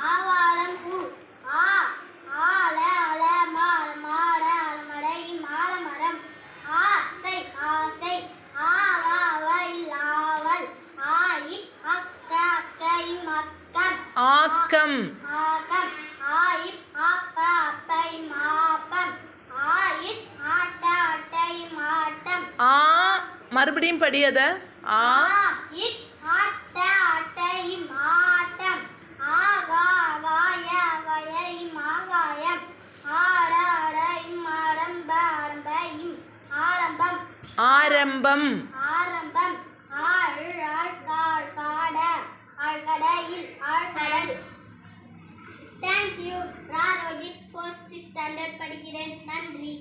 ஆவாரம் பூ. ஆ ஆல அல மால மாட அலமடை மாலமரம். ஆசை ஆசை ஆவாவல் ஆவல். ஆயிட் அக்க அக்கை மக்கம். ஆக்கம். ஆகம். ஆயிட் ஆப்ப அப்பை மாப்பம். ஆயிட் ஆட்ட அட்டை மாட்டம். ஆ மறுபடியும் படியத. ஆ இட் ஆட்ட அட்டை மாட்டம். ஆகா ஆகாய அகாயை மாகாயம். ஆட அடை ஆரம்ப ஆரம்பையும் ஆரம்பம். ஆரம்பம். ஆரம்பம். ஆழ் ஆழ்கால் காட ஆழ்கடையில் ஆழ்கடல். தேங்க்யூ. நான் ரோஹித் 4th ஸ்டாண்டர்ட் படிக்கிறேன். நன்றி.